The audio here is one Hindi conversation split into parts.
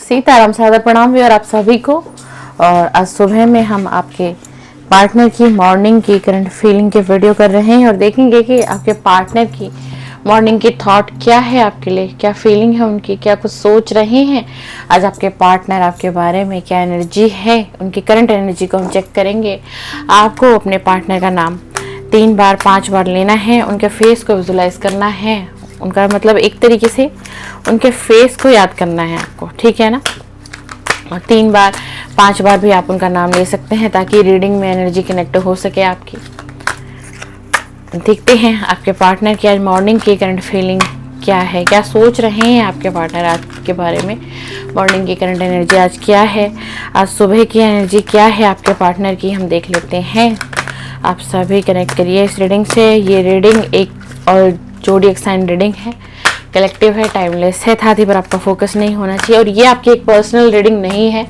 सीताराम सादर प्रणाम भी और आप सभी को। और आज सुबह में हम आपके पार्टनर की मॉर्निंग की करंट फीलिंग के वीडियो कर रहे हैं और देखेंगे कि आपके पार्टनर की मॉर्निंग की थॉट क्या है, आपके लिए क्या फीलिंग है, उनकी क्या कुछ सोच रहे हैं। आज आपके पार्टनर आपके बारे में क्या एनर्जी है, उनकी करंट एनर्जी को हम चेक करेंगे। आपको अपने पार्टनर का नाम 3 बार 5 बार लेना है, उनके फेस को विजुलाइज करना है, उनका मतलब एक तरीके से उनके फेस को याद करना है आपको, ठीक है ना। और 3 बार 5 बार भी आप उनका नाम ले सकते हैं ताकि रीडिंग में एनर्जी कनेक्ट हो सके आपकी। देखते हैं आपके पार्टनर की आज मॉर्निंग की करंट फीलिंग क्या है, क्या सोच रहे हैं आपके पार्टनर आज के बारे में। मॉर्निंग की करंट एनर्जी आज क्या है, आज सुबह की एनर्जी क्या है आपके पार्टनर की, हम देख लेते हैं। आप सभी कनेक्ट करिए इस रीडिंग से। ये रीडिंग एक और जोडिएक साइन रीडिंग है, कलेक्टिव है, टाइमलेस है, था पर आपका फोकस नहीं होना चाहिए। और ये आपकी एक पर्सनल रीडिंग नहीं है,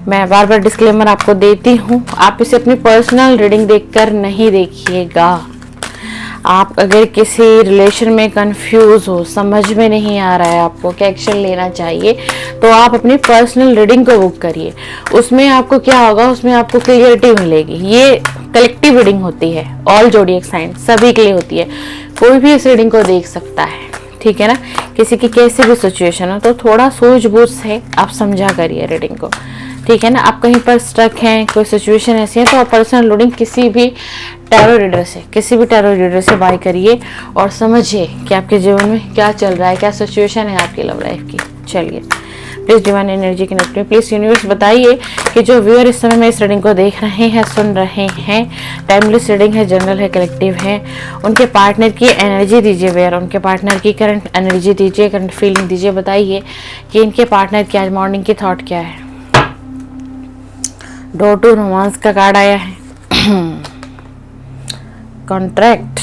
मैं बार बार डिस्क्लेमर आपको देती हूँ। आप इसे अपनी पर्सनल रीडिंग देखकर नहीं देखिएगा। आप अगर किसी रिलेशन में कंफ्यूज हो, समझ में नहीं आ रहा है आपको क्या एक्शन लेना चाहिए, तो आप अपनी पर्सनल रीडिंग को बुक करिए। उसमें आपको क्या होगा, उसमें आपको क्लियरिटी मिलेगी। ये कलेक्टिव रीडिंग होती है, ऑल जोडिएक साइन सभी के लिए होती है, कोई भी इस रीडिंग को देख सकता है, ठीक है ना। किसी की कैसी भी सिचुएशन हो तो थोड़ा सूझबूझ से आप समझा करिए रीडिंग को, ठीक है ना। आप कहीं पर स्टक हैं, कोई सिचुएशन ऐसी है, तो आप पर्सनल रीडिंग किसी भी टैरो रीडर से बाय करिए और समझिए कि आपके जीवन में क्या चल रहा है, क्या सिचुएशन है आपकी लव लाइफ की। चलिए प्लीज डिवाइन एनर्जी कनेक्ट में, प्लीज यूनिवर्स बताइए कि जो व्यूअर इस समय में इस रीडिंग को देख रहे हैं, सुन रहे हैं, टाइमलेस रीडिंग है, जनरल है, कलेक्टिव है, उनके पार्टनर की एनर्जी दीजिए वेयर, उनके पार्टनर की करंट एनर्जी दीजिए, करंट फीलिंग दीजिए। बताइए कि इनके पार्टनर की आज मॉर्निंग की थॉट क्या है। डोर टू रोमांस का कार्ड आया है, कॉन्ट्रैक्ट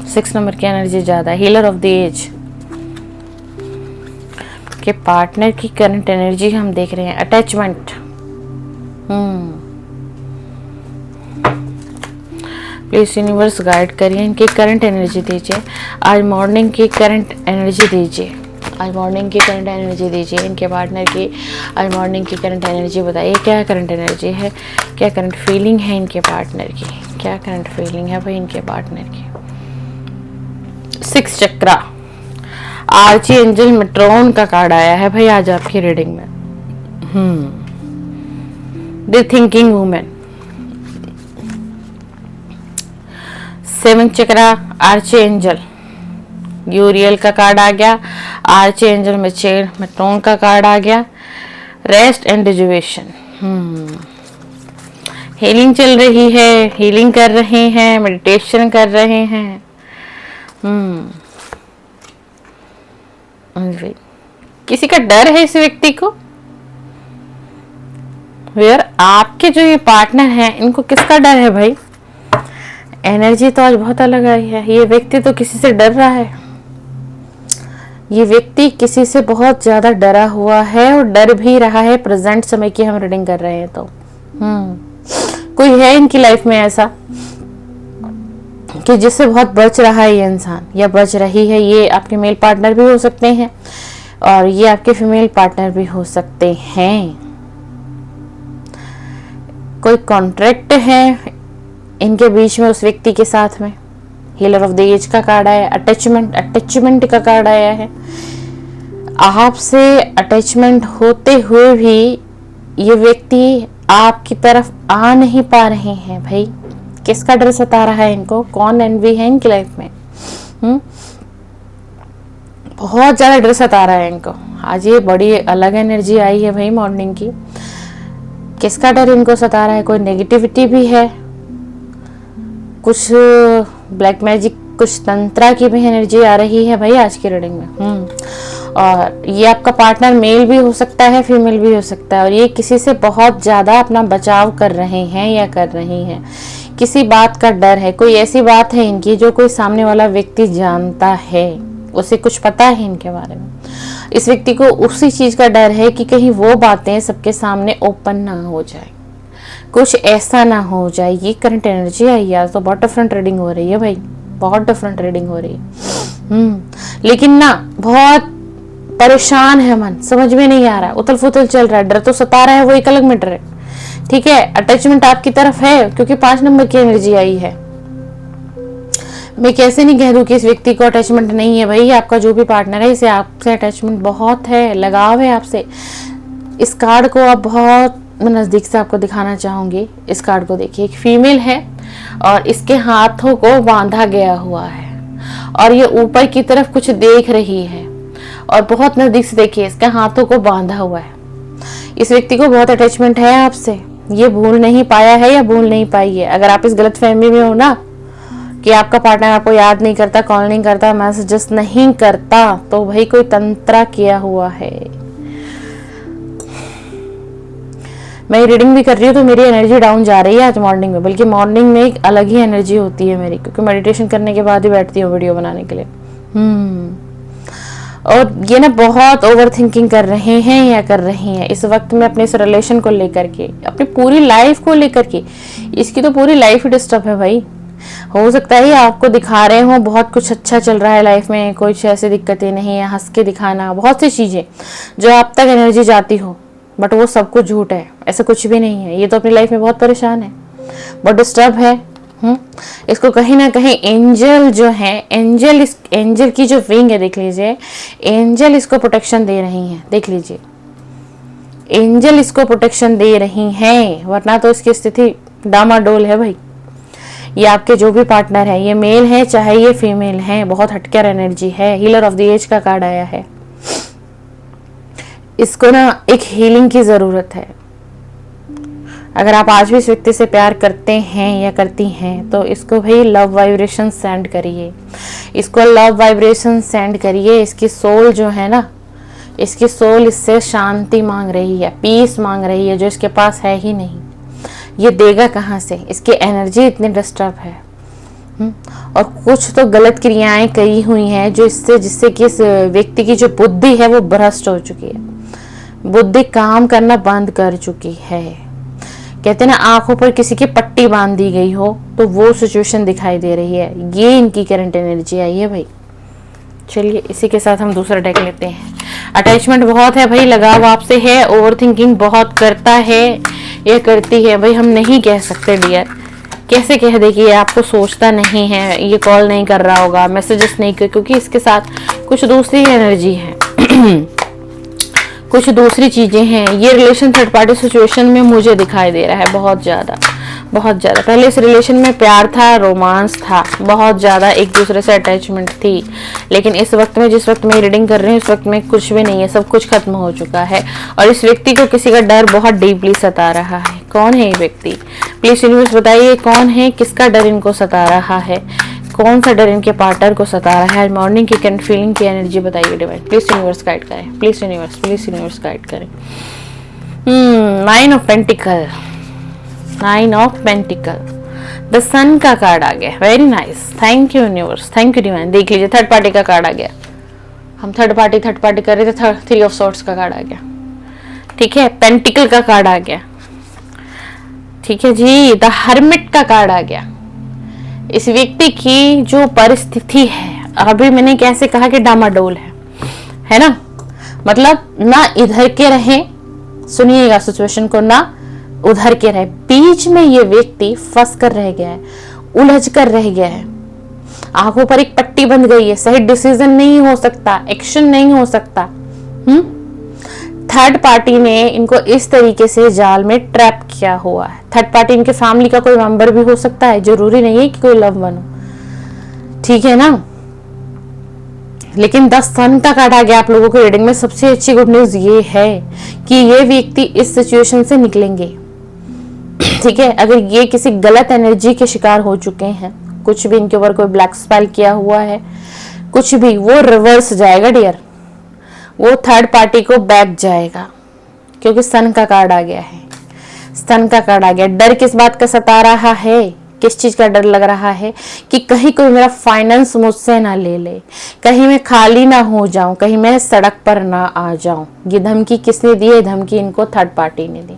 6 नंबर की एनर्जी ज्यादा, हीलर ऑफ द एज के पार्टनर की करंट एनर्जी हम देख रहे हैं, अटैचमेंट। प्लीज यूनिवर्स गाइड करिए, इनकी करंट एनर्जी दीजिए, आज मॉर्निंग की करंट एनर्जी दीजिए, आज मॉर्निंग की करंट एनर्जी दीजिए इनके पार्टनर की। आज मॉर्निंग की करंट एनर्जी बताइए, क्या करंट एनर्जी है, क्या करंट फीलिंग है इनके पार्टनर की, क्या करंट फीलिंग है भाई इनके पार्टनर की। 6 चक्रा, आर्ची एंजल मेट्रोन का कार्ड आया है भाई आज आपकी रीडिंग में। The thinking women, 7 chakra, archangel, Uriel का कार्ड आ गया, आर्ची एंजल मेट्रोन का कार्ड आ गया, रेस्ट एंड रिजुवेशन। हीलिंग चल रही है, हीलिंग कर रहे हैं, मेडिटेशन कर रहे हैं। किसी का डर है इस व्यक्ति को, वेयर आपके जो ये पार्टनर हैं इनको किसका डर है भाई। एनर्जी तो आज बहुत अलग आई है, ये व्यक्ति तो किसी से डर रहा है, ये व्यक्ति किसी से बहुत ज्यादा डरा हुआ है और डर भी रहा है। प्रेजेंट समय की हम रीडिंग कर रहे हैं तो कोई है इनकी लाइफ में ऐसा कि जिससे बहुत बच रहा है ये इंसान या बच रही है। ये आपके मेल पार्टनर भी हो सकते हैं और ये आपके फीमेल पार्टनर भी हो सकते हैं। कोई कॉन्ट्रैक्ट है इनके बीच में उस व्यक्ति के साथ में। हीलर ऑफ द एज का कार्ड आया, अटैचमेंट का कार्ड आया है। आपसे अटैचमेंट होते हुए भी ये व्यक्ति आपकी तरफ आ नहीं पा रहे हैं भाई। किसका डर सता रहा है इनको, कौन एनवी है इनकी लाइफ में। बहुत ज्यादा डर सता रहा है इनको। आज ये बड़ी अलग एनर्जी आई है भाई मॉर्निंग की। किसका डर इनको सता रहा है, कोई नेगेटिविटी भी है, कुछ ब्लैक मैजिक, कुछ तंत्रा की भी एनर्जी आ रही है भाई आज की रीडिंग में। और ये आपका पार्टनर मेल भी हो सकता है, फीमेल भी हो सकता है, और ये किसी से बहुत ज्यादा अपना बचाव कर रहे हैं या कर रही हैं। किसी बात का डर है, कोई ऐसी बात है इनकी जो कोई सामने वाला व्यक्ति जानता है, उसे कुछ पता है इनके बारे में। इस व्यक्ति को उसी चीज का डर है कि कहीं वो बातें सबके सामने ओपन ना हो जाए, कुछ ऐसा ना हो जाए। ये करंट एनर्जी आई यार, तो बहुत डिफरेंट रीडिंग हो रही है भाई, बहुत डिफरेंट रीडिंग हो रही है। लेकिन ना बहुत परेशान है मन, समझ में नहीं आ रहा, उथल फुथल चल रहा है, डर तो सता रहा है, वो एक अलग मैटर है। ठीक है, अटैचमेंट आपकी तरफ है क्योंकि 5 नंबर की एनर्जी आई है। मैं कैसे नहीं कह दूं कि इस व्यक्ति को अटैचमेंट नहीं है। भाई आपका जो भी पार्टनर है, इसे आपसे अटैचमेंट बहुत है, लगाव है आपसे। इस कार्ड को आप बहुत नज़दीक से आपको दिखाना चाहूंगी। इस कार्ड को देखिए, एक फीमेल है और इसके हाथों को बांधा गया हुआ है और ये ऊपर की तरफ कुछ देख रही है और बहुत नज़दीक से देखिए, इसके हाथों को बांधा हुआ है। इस व्यक्ति को बहुत अटैचमेंट है आपसे, ये भूल नहीं पाया है या भूल नहीं पाई है। अगर आप इस गलत फहमी में हो ना कि आपका पार्टनर आपको याद नहीं करता, कॉल नहीं करता, मैसेजेस नहीं करता, तो भाई कोई तंत्रा किया हुआ है। मैं रीडिंग भी कर रही हूँ तो मेरी एनर्जी डाउन जा रही है आज मॉर्निंग में, बल्कि मॉर्निंग में एक अलग ही एनर्जी होती है मेरी, क्योंकि मेडिटेशन करने के बाद ही बैठती हूँ वीडियो बनाने के लिए। और ये ना बहुत ओवर थिंकिंग कर रहे हैं या कर रही हैं इस वक्त में अपने इस रिलेशन को लेकर के, अपनी पूरी लाइफ को लेकर के। इसकी तो पूरी लाइफ ही डिस्टर्ब है भाई। हो सकता है आपको दिखा रहे हो बहुत कुछ अच्छा चल रहा है लाइफ में, कुछ ऐसी दिक्कतें नहीं है, हंस के दिखाना, बहुत सी चीजें जो आप तक एनर्जी जाती हो, बट वो सब कुछ झूठ है, ऐसा कुछ भी नहीं है। ये तो अपनी लाइफ में बहुत परेशान है, बहुत डिस्टर्ब है। इसको कहीं ना कहीं एंजल जो है, एंजल की जो विंग है, देख लीजिए, एंजल इसको प्रोटेक्शन दे रही हैं। देख लीजिए, एंजल इसको प्रोटेक्शन दे रही हैं, वरना तो इसकी स्थिति डामाडोल है भाई। ये आपके जो भी पार्टनर है, ये मेल है चाहे ये फीमेल है, बहुत हटकर एनर्जी है। हीलर ऑफ द एज का कार्ड आया है। इसको ना एक हीलिंग की जरूरत है। अगर आप आज भी इस व्यक्ति से प्यार करते हैं या करती हैं तो इसको भाई लव वाइब्रेशन सेंड करिए, इसको लव वाइब्रेशन सेंड करिए। इसकी सोल जो है ना, इसकी सोल इससे शांति मांग रही है, पीस मांग रही है, जो इसके पास है ही नहीं। ये देगा कहाँ से? इसकी एनर्जी इतनी डिस्टर्ब है। और कुछ तो गलत क्रियाएं करी हुई हैं जो जिससे कि इस व्यक्ति की जो बुद्धि है वो भ्रष्ट हो चुकी है, बुद्धि काम करना बंद कर चुकी है। कहते हैं ना, आंखों पर किसी की पट्टी बांध दी गई हो, तो वो सिचुएशन दिखाई दे रही है। ये इनकी करंट एनर्जी आई है भाई। चलिए इसी के साथ हम दूसरा डेक लेते हैं। अटैचमेंट बहुत है भाई, लगाव आपसे है, ओवर थिंकिंग बहुत करता है या करती है भाई, हम नहीं कह सकते डियर। कैसे कह दे कि ये आपको सोचता नहीं है, ये कॉल नहीं कर रहा होगा, मैसेजेस नहीं कर, क्योंकि इसके साथ कुछ दूसरी एनर्जी है कुछ दूसरी चीजें हैं। ये रिलेशन थर्ड पार्टी सिचुएशन में मुझे दिखाई दे रहा है बहुत ज्यादा, बहुत ज्यादा। पहले इस रिलेशन में प्यार था, रोमांस था, बहुत ज्यादा एक दूसरे से अटैचमेंट थी, लेकिन इस वक्त में, जिस वक्त मैं रीडिंग कर रही हूँ, इस वक्त में कुछ भी नहीं है, सब कुछ खत्म हो चुका है। और इस व्यक्ति को किसी का डर बहुत डीपली सता रहा है। कौन है ये व्यक्ति? प्लीज यूनिवर्स बताइए कौन है, किसका डर इनको सता रहा है, कौन सा डर इनके पार्टनर को सता रहा है। मॉर्निंग की करंट फीलिंग की एनर्जी बताइए डिवाइन, प्लीज यूनिवर्स गाइड करें, प्लीज यूनिवर्स गाइड करें। 9 of pentacle, 9 of pentacle, the sun का कार्ड आ गया। Very nice, thank you universe, thank you divine. देख लीजिए थर्ड पार्टी का कार्ड आ गया। हम थर्ड पार्टी कर रहे थे, 3 ऑफ सॉर्ड्स का कार्ड आ गया। ठीक है, पेंटिकल का कार्ड आ गया। ठीक है जी, द हर्मिट का कार्ड आ गया। इस व्यक्ति की जो परिस्थिति है, अभी मैंने कैसे कहा कि डामाडोल है ना, मतलब ना इधर के रहे, सुनिएगा सिचुएशन को, ना उधर के रहे, बीच में ये व्यक्ति फंस कर रह गया है, उलझ कर रह गया है। आंखों पर एक पट्टी बंध गई है, सही डिसीजन नहीं हो सकता, एक्शन नहीं हो सकता। थर्ड पार्टी ने इनको इस तरीके से जाल में ट्रैप किया हुआ है। थर्ड पार्टी इनके फैमिली का कोई मेंबर भी हो सकता है, जरूरी नहीं है कि कोई लव वन हो, ठीक है ना। लेकिन 10 सन का कार्ड आ गया आप लोगों को रीडिंग में। सबसे अच्छी गुड न्यूज ये है कि ये व्यक्ति इस सिचुएशन से निकलेंगे। ठीक है, अगर ये किसी गलत एनर्जी के शिकार हो चुके हैं, कुछ भी इनके ऊपर कोई ब्लैक स्पेल किया हुआ है, कुछ भी, वो रिवर्स जाएगा डियर, वो थर्ड पार्टी को बैक जाएगा, क्योंकि सन का कार्ड आ गया है। सन का कार्ड आ गया। डर किस बात का सता रहा है, किस चीज का डर लग रहा है कि कहीं कोई मेरा फाइनेंस मुझसे ना ले ले, कहीं मैं खाली ना हो जाऊं, कहीं मैं सड़क पर ना आ जाऊं। ये धमकी किसने दी है? धमकी इनको थर्ड पार्टी ने दी।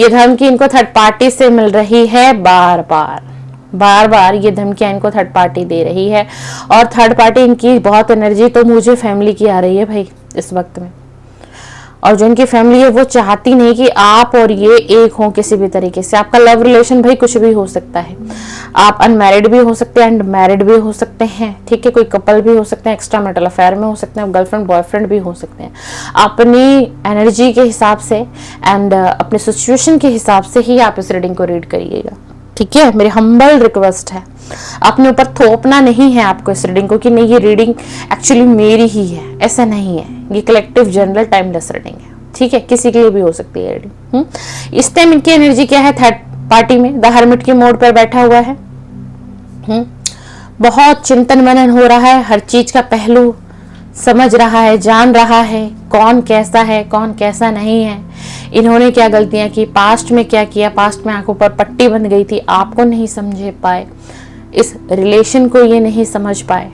ये धमकी इनको थर्ड पार्टी से मिल रही है बार बार बार बार ये धमकियां इनको थर्ड पार्टी दे रही है, और थर्ड पार्टी इनकी बहुत एनर्जी तो मुझे फैमिली की आ रही है भाई इस वक्त में। और जो इनकी फैमिली है वो चाहती नहीं कि आप और ये एक हो किसी भी तरीके से। आपका लव रिलेशन भाई कुछ भी हो सकता है, आप अनमैरिड भी हो सकते हैं एंड मैरिड भी हो सकते हैं, ठीक है, कोई कपल भी हो सकते हैं, एक्स्ट्रा मैरिटल अफेयर में हो सकते हैं, गर्लफ्रेंड बॉयफ्रेंड भी हो सकते हैं। अपनी एनर्जी के हिसाब से एंड अपने सिचुएशन के हिसाब से ही आप इस रीडिंग को रीड करिएगा, ठीक है। मेरी हम्बल रिक्वेस्ट है, अपने ऊपर थोपना नहीं है आपको इस रीडिंग को कि नहीं ये रीडिंग एक्चुअली मेरी ही है, ऐसा नहीं है। ये कलेक्टिव जनरल टाइमलेस रीडिंग है, ठीक है, किसी के लिए भी हो सकती है रीडिंग। इस टाइम इनकी एनर्जी क्या है, थर्ड पार्टी में द हर्मिट के मोड पर बैठा हुआ है। बहुत चिंतन मनन हो रहा है, हर चीज का पहलू समझ रहा है, जान रहा है कौन कैसा है कौन कैसा नहीं है, इन्होंने क्या गलतियां की, पास्ट में क्या किया, पास्ट में आंखों पर पट्टी बन गई थी, आपको नहीं समझ पाए, इस रिलेशन को ये नहीं समझ पाए।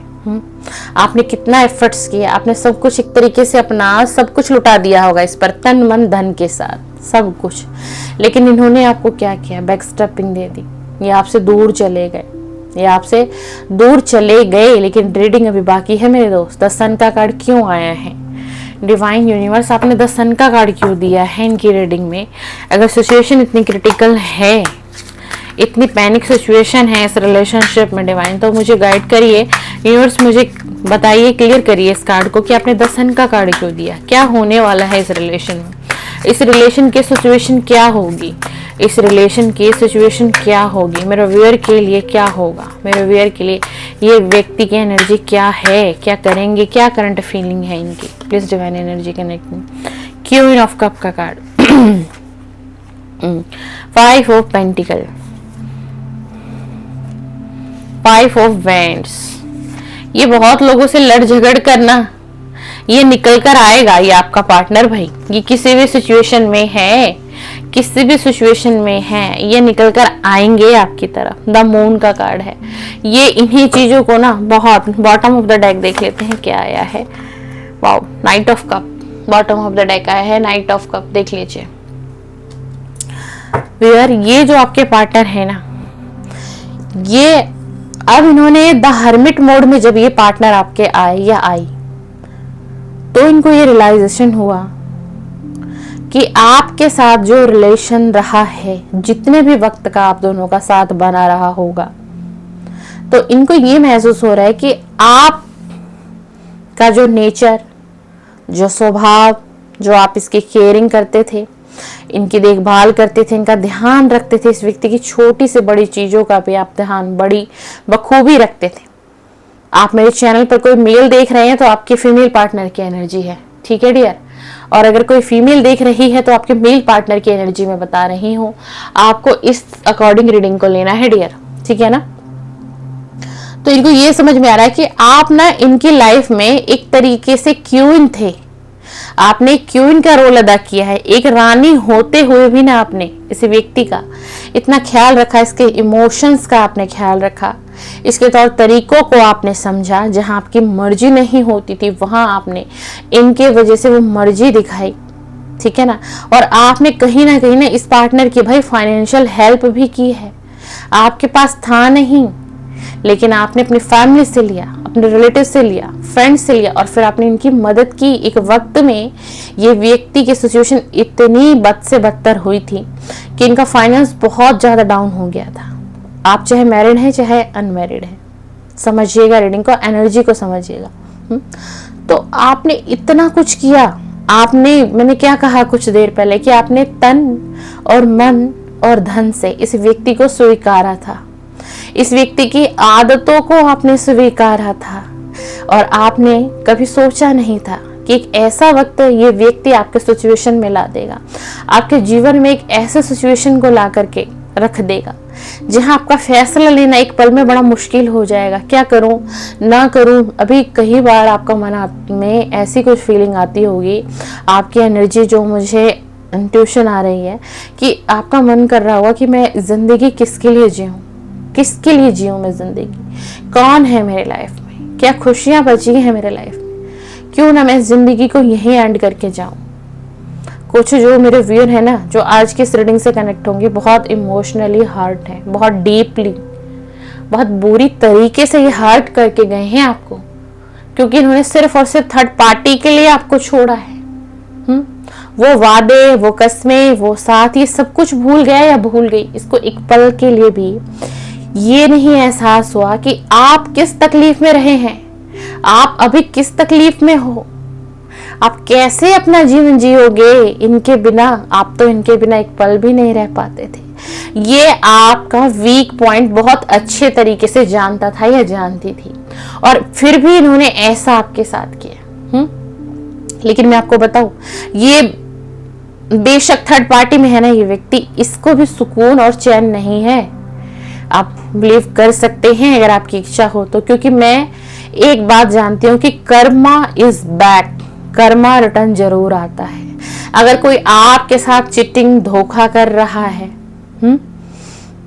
आपने कितना एफर्ट्स किए, आपने सब कुछ एक तरीके से अपना सब कुछ लुटा दिया होगा इस पर, तन मन धन के साथ सब कुछ, लेकिन इन्होंने आपको क्या किया, बैक स्टेपिंग दे दी, ये आपसे दूर चले गए, ये आपसे दूर चले गए। लेकिन रीडिंग अभी बाकी है मेरे दोस्त। द सन का कार्ड क्यों आया है, डिवाइन यूनिवर्स आपने द सन का कार्ड क्यों दिया है इनकी रीडिंग में? अगर सिचुएशन इतनी क्रिटिकल है, इतनी पैनिक सिचुएशन है इस रिलेशनशिप में डिवाइन, तो मुझे गाइड करिए यूनिवर्स, मुझे बताइए, क्लियर करिए इस कार्ड को कि आपने द सन का कार्ड क्यों दिया, क्या होने वाला है इस रिलेशन में, इस रिलेशन की सिचुएशन क्या होगी, इस रिलेशन की सिचुएशन क्या होगी, मेरे व्यूअर के लिए क्या होगा, मेरे व्यूअर के लिए ये व्यक्ति की एनर्जी क्या है, क्या करेंगे, क्या करंट फीलिंग है इनकी, प्लीज डिवाइन एनर्जी कनेक्ट में। क्वीन ऑफ कप का card, 5 of pentacle, 5 of wands, ये बहुत लोगों से लड़ झगड़ करना, ये निकल कर आएगा, ये आपका पार्टनर भाई, ये किसी भी सिचुएशन में है, किसी भी सिचुएशन में है, ये निकल कर आएंगे आपकी तरफ। द मून का कार्ड है, ये इन्हीं चीजों को ना बहुत, बॉटम ऑफ द डेक देख लेते हैं क्या आया है। Wow, night of cup, bottom of the deck आया है नाइट ऑफ कप, देख लीजिए व्यूअर, ये जो आपके पार्टनर है ना, ये अब इन्होंने द हर्मिट मोड में जब ये पार्टनर आपके आए या आई, तो इनको ये रियलाइजेशन हुआ कि आपके साथ जो रिलेशन रहा है, जितने भी वक्त का आप दोनों का साथ बना रहा होगा, तो इनको ये महसूस हो रहा है कि आप का जो नेचर, जो स्वभाव, जो आप इसकी केयरिंग करते थे, इनकी देखभाल करते थे, इनका ध्यान रखते थे, इस व्यक्ति की छोटी से बड़ी चीजों का भी आप ध्यान बड़ी बखूबी रखते थे। आप मेरे चैनल पर कोई मेल देख रहे हैं तो आपके फीमेल पार्टनर की एनर्जी है, ठीक है डियर, और अगर कोई फीमेल देख रही है तो आपके मेल पार्टनर की एनर्जी में बता रही हूँ, आपको इस अकॉर्डिंग रीडिंग को लेना है डियर, ठीक है ना। तो इनको ये समझ में आ रहा है कि आप ना इनकी लाइफ में एक तरीके से क्वीन थे, आपने क्वीन का रोल अदा किया है, एक रानी होते हुए भी ना आपने इस व्यक्ति का इतना ख्याल रखा, इसके इमोशंस का आपने ख्याल रखा, इसके तौर तरीकों को आपने समझा, जहां आपकी मर्जी नहीं होती थी वहां आपने इनके वजह से वो मर्जी दिखाई, ठीक है ना। और आपने कहीं ना कहीं इस पार्टनर की भाई फाइनेंशियल हेल्प भी की है, आपके पास था नहीं, लेकिन आपने अपनी फैमिली से लिया, अपने रिलेटिव से लिया, फ्रेंड से लिया, और फिर आपने इनकी मदद की। एक वक्त में ये व्यक्ति की सिचुएशन इतनी बद से बदतर हुई थी कि इनका फाइनेंस बहुत ज्यादा डाउन हो गया था। आप चाहे मैरिड हैं चाहे अनमैरिड हैं, समझिएगा रीडिंग को, एनर्जी को समझिएगा। तो आपने इतना कुछ किया, आपने, मैंने क्या कहा कुछ देर पहले कि आपने तन और मन और धन से इस व्यक्ति को स्वीकारा था, इस व्यक्ति की आदतों को आपने स्वीकारा था, और आपने कभी सोचा नहीं था कि एक ऐसा वक्त ये व्यक्ति आपके सिचुएशन में ला देगा, आपके जीवन में एक ऐसे सिचुएशन को ला करके रख देगा जहां आपका फैसला लेना एक पल में बड़ा मुश्किल हो जाएगा, क्या करूं ना करूं। अभी कई बार आपका मन में ऐसी कुछ फीलिंग आती होगी, आपकी एनर्जी जो मुझे इंट्यूशन आ रही है कि आपका मन कर रहा होगा कि मैं जिंदगी किसके लिए जीऊं, किसके लिए जीऊं मैं जिंदगी, कौन है मेरे लाइफ में, क्या खुशियां बची हैं मेरे लाइफ में, क्यों ना मैं जिंदगी को यहीं एंड करके जाऊं। कुछ जो मेरे व्यूअर है ना, जो आज की इस रीडिंग से कनेक्ट होंगे, बहुत इमोशनली हर्ट है, बहुत डीपली बहुत बुरी तरीके से ये हर्ट करके गए हैं आपको, क्योंकि इन्होंने सिर्फ और सिर्फ थर्ड पार्टी के लिए आपको छोड़ा है। वो वादे, वो कस्में, वो साथ, ये सब कुछ भूल गया या भूल गई। इसको एक पल के लिए भी ये नहीं एहसास हुआ कि आप किस तकलीफ में रहे हैं, आप अभी किस तकलीफ में हो, आप कैसे अपना जीवन जियोगे इनके बिना। आप तो इनके बिना एक पल भी नहीं रह पाते थे। ये आपका वीक पॉइंट बहुत अच्छे तरीके से जानता था या जानती थी, और फिर भी इन्होंने ऐसा आपके साथ किया। लेकिन मैं आपको बताऊं, ये बेशक थर्ड पार्टी में है ना ये व्यक्ति, इसको भी सुकून और चैन नहीं है। आप बिलीव कर सकते हैं अगर आपकी इच्छा हो तो, क्योंकि मैं एक बात जानती हूं कि Karma is back, Karma return जरूर आता है। अगर कोई आपके साथ चिटिंग धोखा कर रहा है,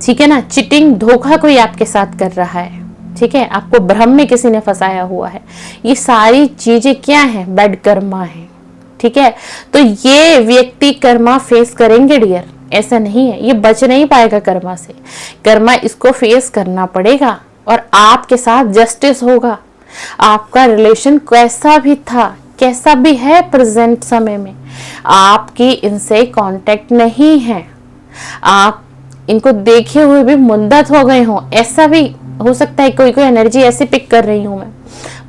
ठीक है ना, चिटिंग धोखा कोई आपके साथ कर रहा है, ठीक है, आपको भ्रम में किसी ने फंसाया हुआ है, ये सारी चीजें क्या है, बैड कर्मा है। ठीक है, तो ये व्यक्ति कर्मा फेस करेंगे डियर, ऐसा नहीं है, ये बच नहीं पाएगा कर्मा से। कर्मा इसको फेस करना पड़ेगा और आपके साथ जस्टिस होगा। आपका रिलेशन कैसा भी था, कैसा भी है प्रेजेंट समय में, आपकी इनसे कांटेक्ट नहीं है, आप इनको देखे हुए भी मुद्दत हो गए हो। ऐसा भी हो सकता है कोई एनर्जी ऐसे पिक कर रही हूं मैं,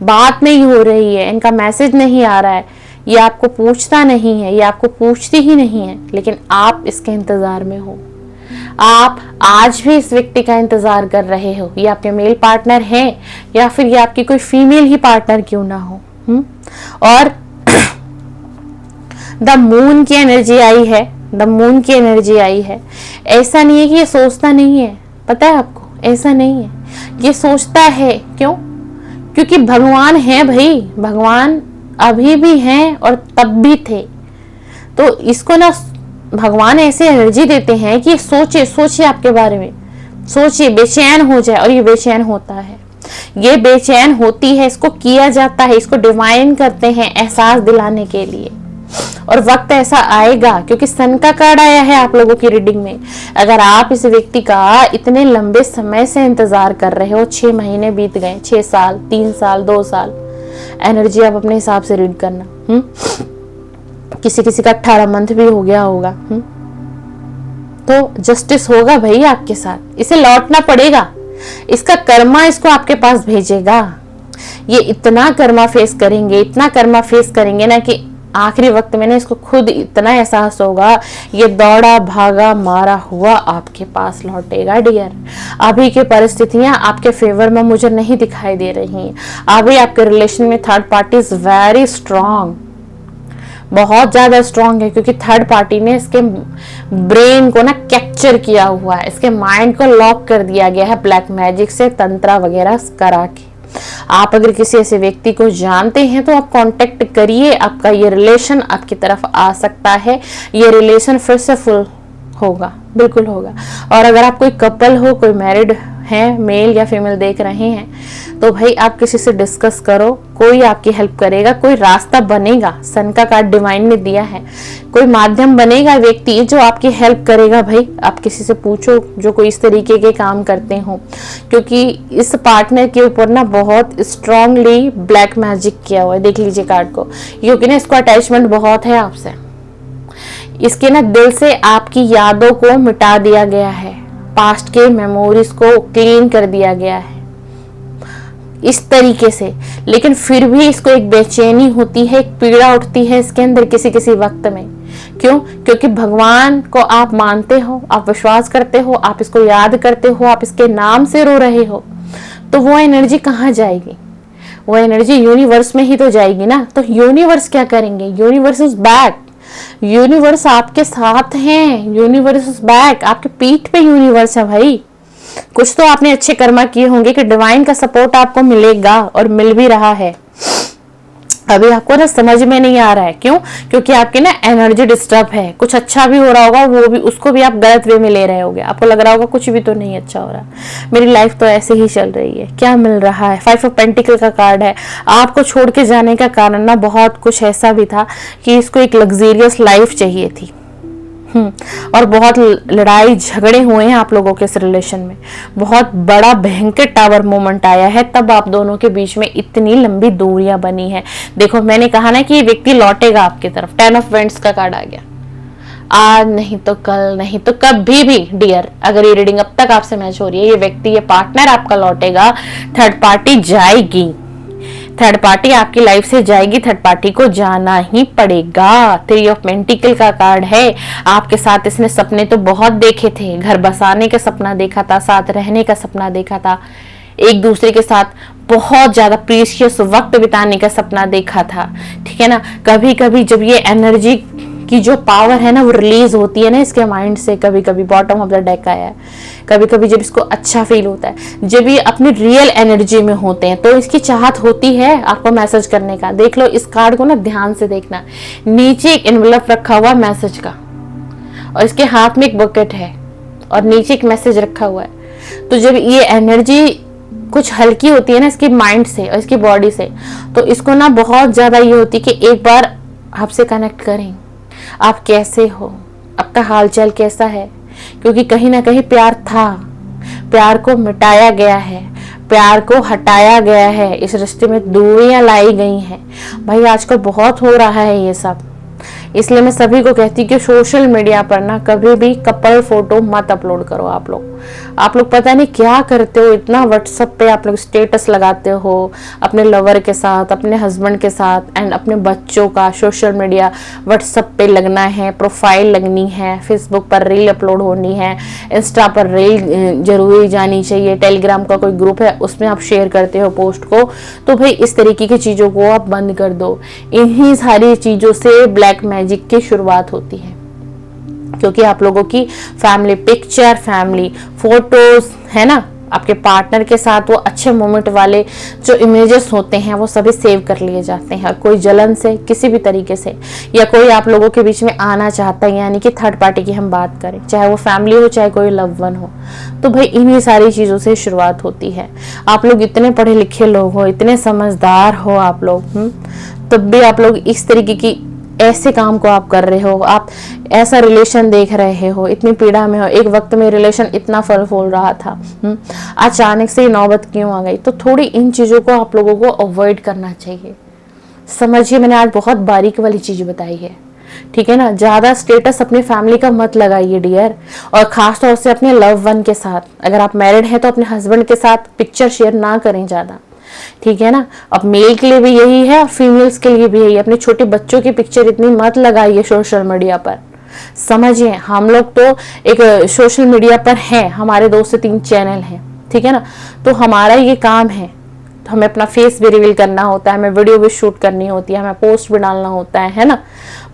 बात नहीं हो रही है, इनका मैसेज नहीं आ रहा है, ये आपको पूछता नहीं है, ये आपको पूछती ही नहीं है, लेकिन आप इसके इंतजार में हो। आप आज भी इस व्यक्ति का इंतजार कर रहे हो। ये आपके मेल पार्टनर है या फिर ये आपकी कोई फीमेल ही पार्टनर क्यों ना हो। और द मून की एनर्जी आई है, द मून की एनर्जी आई है। ऐसा नहीं है कि ये सोचता नहीं है, पता है आपको, ऐसा नहीं है, ये सोचता है। क्यों? क्योंकि भगवान है भाई, भगवान अभी भी हैं और तब भी थे। तो इसको ना भगवान ऐसे एनर्जी देते हैं कि सोचे सोचे आपके बारे में, सोचिए, बेचैन हो जाए, और ये बेचैन होता है, ये बेचैन होती है, इसको किया जाता है, इसको डिवाइन करते हैं एहसास दिलाने के लिए। और वक्त ऐसा आएगा, क्योंकि सन का कार्ड आया है आप लोगों की रीडिंग में। अगर आप इस व्यक्ति का इतने लंबे समय से इंतजार कर रहे हो, 6 महीने बीत गए, 6 साल, 3 साल, 2 साल, एनर्जी आप अपने हिसाब से रीड करना। किसी किसी का 18 मंथ भी हो गया होगा। तो जस्टिस होगा भाई आपके साथ, इसे लौटना पड़ेगा, इसका कर्मा इसको आपके पास भेजेगा। ये इतना कर्मा फेस करेंगे, इतना कर्मा फेस करेंगे ना कि आखिरी वक्त में ना इसको खुद इतना एहसास होगा, ये दौड़ा भागा मारा हुआ आपके पास लौटेगा डियर। अभी की परिस्थितियां आपके फेवर में मुझे नहीं दिखाई दे रही। अभी आपके रिलेशन में third party is very strong, बहुत ज्यादा स्ट्रांग है, क्योंकि थर्ड पार्टी ने इसके ब्रेन को ना कैप्चर किया हुआ है, इसके माइंड को लॉक कर दिया गया है ब्लैक मैजिक से, तंत्रा वगैरह करा के। आप अगर किसी ऐसे व्यक्ति को जानते हैं तो आप कांटेक्ट करिए, आपका ये रिलेशन आपकी तरफ आ सकता है, ये रिलेशन फिर से फुल होगा, बिल्कुल होगा। और अगर आप कोई कपल हो, कोई मैरिड है, मेल या फीमेल देख रहे हैं, तो भाई आप किसी से डिस्कस करो, कोई आपकी हेल्प करेगा, कोई रास्ता बनेगा। सन का कार्ड डिवाइन ने दिया है, कोई माध्यम बनेगा व्यक्ति जो आपकी हेल्प करेगा। भाई आप किसी से पूछो जो कोई इस तरीके के काम करते हो, क्योंकि इस पार्टनर के ऊपर ना बहुत स्ट्रांगली ब्लैक मैजिक किया हुआ है। देख लीजिए कार्ड को, क्योंकि ना इसको अटैचमेंट बहुत है आपसे, इसके ना दिल से आपकी यादों को मिटा दिया गया है, पास्ट के मेमोरीज को क्लीन कर दिया गया है इस तरीके से। लेकिन फिर भी इसको एक बेचैनी होती है, एक पीड़ा उठती है इसके अंदर किसी किसी वक्त में। क्यों? क्योंकि भगवान को आप मानते हो, आप विश्वास करते हो, आप इसको याद करते हो, आप इसके नाम से रो रहे हो, तो वो एनर्जी कहाँ जाएगी? वो एनर्जी यूनिवर्स में ही तो जाएगी ना। तो यूनिवर्स क्या करेंगे? यूनिवर्स इज बैक, यूनिवर्स आपके साथ हैं, यूनिवर्स इज बैक, आपके पीठ पे यूनिवर्स है भाई। कुछ तो आपने अच्छे कर्मा किए होंगे कि डिवाइन का सपोर्ट आपको मिलेगा, और मिल भी रहा है। अभी आपको ना समझ में नहीं आ रहा है, क्यों? क्योंकि आपकी ना एनर्जी डिस्टर्ब है। कुछ अच्छा भी हो रहा होगा, वो भी, उसको भी आप गलत वे में ले रहे होगे। आपको लग रहा होगा कुछ भी तो नहीं अच्छा हो रहा, मेरी लाइफ तो ऐसे ही चल रही है। क्या मिल रहा है? 5 ऑफ पेंटिकल का कार्ड है। आपको छोड़ के जाने का कारण ना बहुत कुछ ऐसा भी था कि इसको एक लग्जरियस लाइफ चाहिए थी। और बहुत लड़ाई झगड़े हुए हैं आप लोगों के इस रिलेशन में, बहुत बड़ा भयंकर टावर मोमेंट आया है, तब आप दोनों के बीच में इतनी लंबी दूरियां बनी है। देखो मैंने कहा ना कि ये व्यक्ति लौटेगा आपकी तरफ। 10 ऑफ वेंट्स का कार्ड आ गया। आज नहीं तो कल, नहीं तो कभी भी डियर, अगर ये रीडिंग अब तक आपसे मैच हो रही है, ये व्यक्ति, ये पार्टनर आपका लौटेगा। थर्ड पार्टी जाएगी, थर्ड पार्टी आपकी लाइफ से जाएगी, थर्ड पार्टी को जाना ही पड़ेगा। 3 ऑफ पेंटिकल का कार्ड है। आपके साथ इसने सपने तो बहुत देखे थे, घर बसाने का सपना देखा था, साथ रहने का सपना देखा था, एक दूसरे के साथ बहुत ज्यादा प्रीशियस वक्त बिताने का सपना देखा था, ठीक है ना। कभी कभी जब ये एनर्जी की जो पावर है ना वो रिलीज होती है ना इसके माइंड से, कभी कभी बॉटम ऑफ द डेक आया है, कभी कभी जब इसको अच्छा फील होता है, जब ये अपनी रियल एनर्जी में होते हैं, तो इसकी चाहत होती है आपको मैसेज करने का। देख लो इस कार्ड को ना ध्यान से देखना, नीचे एक एनवेलप रखा हुआ मैसेज का, और इसके हाथ में एक बकेट है और नीचे एक मैसेज रखा हुआ है। तो जब ये एनर्जी कुछ हल्की होती है ना इसकी माइंड से और इसकी बॉडी से, तो इसको ना बहुत ज्यादा ये होती है कि एक बार आपसे कनेक्ट करें, आप कैसे हो, आपका हालचाल कैसा है, क्योंकि कहीं ना कहीं प्यार था, प्यार को मिटाया गया है, प्यार को हटाया गया है, इस रिश्ते में दूरियां लाई गई हैं। भाई आजकल बहुत हो रहा है ये सब, इसलिए मैं सभी को कहती हूँ कि सोशल मीडिया पर ना कभी भी कपल फोटो मत अपलोड करो। आप लोग पता नहीं क्या करते हो, इतना व्हाट्सएप पे आप लोग स्टेटस लगाते हो अपने लवर के साथ, अपने हस्बैंड के साथ, एंड अपने बच्चों का सोशल मीडिया व्हाट्सएप पे लगना है, प्रोफाइल लगनी है, फेसबुक पर रील अपलोड होनी है, इंस्टा पर रील जरूरी जानी चाहिए, टेलीग्राम का कोई ग्रुप है उसमें आप शेयर करते हो पोस्ट को। तो भाई इस तरीके की चीजों को आप बंद कर दो। इन्हीं सारी चीजों से ब्लैक मैजिक की शुरुआत होती है, क्योंकि आप लोगों की फैमिली पिक्चर, फैमिली फोटोज है ना, आपके पार्टनर के साथ वो अच्छे मोमेंट वाले जो इमेजेस होते हैं वो सभी सेव कर लिए जाते हैं। कोई जलन से किसी भी तरीके से, या कोई आप लोगों के बीच में आना चाहता है, यानी कि थर्ड पार्टी की हम बात करें, चाहे वो फैमिली हो चाहे कोई लव वन हो, तो भाई इन्हीं सारी चीजों से शुरुआत होती है। आप लोग इतने पढ़े लिखे लोग हो, इतने समझदार हो आप लोग, तब भी आप लोग इस तरीके की ऐसे काम को आप कर रहे हो, आप ऐसा रिलेशन देख रहे हो, इतनी पीड़ा में हो। एक वक्त में रिलेशन इतना फल फूल रहा था, अचानक से नौबत क्यों आ गई? तो थोड़ी इन चीजों को आप लोगों को अवॉइड करना चाहिए। समझिए मैंने आज बहुत बारीक वाली चीज बताई है, ठीक है ना। ज्यादा स्टेटस अपनी फैमिली का मत लगाइए डियर, और खास तौर से अपने लव वन के साथ। अगर आप मैरिड हैं तो अपने हस्बैंड के साथ पिक्चर शेयर ना करें ज्यादा, ठीक है ना। अब मेल के लिए भी यही है और फीमेल्स के लिए भी यही है। अपने छोटे बच्चों की पिक्चर इतनी मत लगाइए सोशल मीडिया पर। समझिए हम लोग तो एक सोशल मीडिया पर हैं, हमारे 2 से 3 चैनल हैं, ठीक है ना। तो हमारा ये काम है, तो हमें अपना फेस भी रिवील करना होता है, हमें वीडियो भी शूट करनी होती है, हमें पोस्ट भी डालना होता है ना।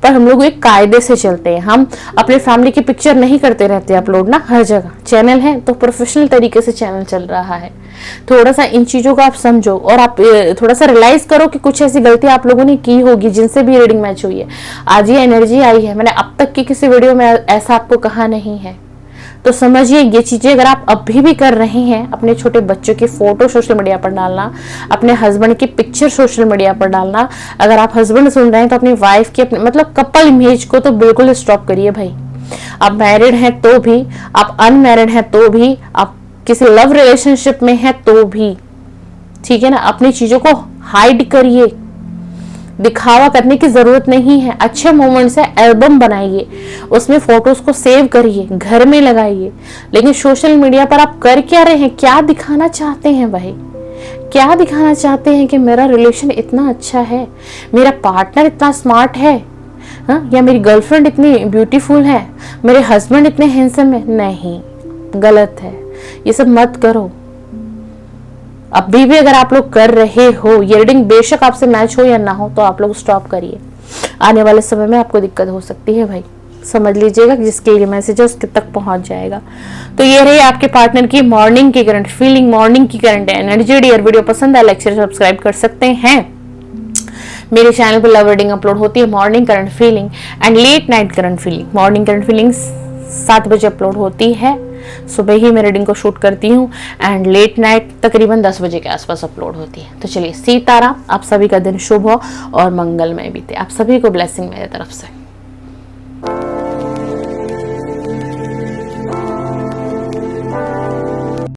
पर हम लोग एक कायदे से चलते हैं, हम अपने फैमिली की पिक्चर नहीं करते रहते अपलोड ना हर जगह। चैनल है तो प्रोफेशनल तरीके से चैनल चल रहा है। थोड़ा सा इन चीजों को आप समझो, और आप थोड़ा सा रियलाइज करो कि कुछ ऐसी गलती आप लोगों ने की होगी जिनसे भी रीडिंग मैच हुई है। आज ये एनर्जी आई है, मैंने अब तक की किसी वीडियो में ऐसा आपको कहा नहीं है। तो समझिए ये चीजें अगर आप अभी भी कर रहे हैं, अपने छोटे बच्चों की फोटो सोशल मीडिया पर डालना, अपने हस्बैंड की पिक्चर सोशल मीडिया पर डालना, अगर आप हस्बैंड सुन रहे हैं तो अपनी वाइफ की, अपने मतलब कपल इमेज को तो बिल्कुल स्टॉप करिए भाई। आप मैरिड हैं तो भी, आप अनमैरिड हैं तो भी, आप किसी लव रिलेशनशिप में है तो भी, ठीक है ना। अपनी चीजों को हाइड करिए, दिखावा करने की जरूरत नहीं है। अच्छे मोमेंट्स है, एल्बम बनाइए, उसमें फोटोज को सेव करिए, घर में लगाइए। लेकिन सोशल मीडिया पर आप कर क्या रहे हैं? क्या दिखाना चाहते हैं भाई? क्या दिखाना चाहते हैं कि मेरा रिलेशन इतना अच्छा है, मेरा पार्टनर इतना स्मार्ट है, या मेरी गर्लफ्रेंड इतनी ब्यूटीफुल है, मेरे हस्बैंड इतने हैंडसम है? नहीं, गलत है, ये सब मत करो। अभी भी अगर आप लोग कर रहे हो, ये रीडिंग बेशक आपसे मैच हो या ना हो, तो आप लोग स्टॉप करिए। आने वाले समय में आपको दिक्कत हो सकती है भाई, समझ लीजिएगा। जिसके लिए मैसेज है उसके तक पहुंच जाएगा। तो ये रही आपके पार्टनर की मॉर्निंग की करंट फीलिंग, मॉर्निंग की करंट एनर्जी। डियर वीडियो पसंद है, लाइक शेयर सब्सक्राइब कर सकते हैं। मेरे चैनल पर लव रीडिंग अपलोड होती है, morning current feeling and let night current feeling. Morning current feeling 7 बजे अपलोड होती है, सुबह ही मैं रीडिंग को शूट करती हूँ, एंड लेट नाइट तकरीबन 10 बजे के आसपास अपलोड होती है। तो चलिए, सीताराम, आप सभी का दिन शुभ हो और मंगलमय बीते। आप सभी को ब्लेसिंग मेरे तरफ से।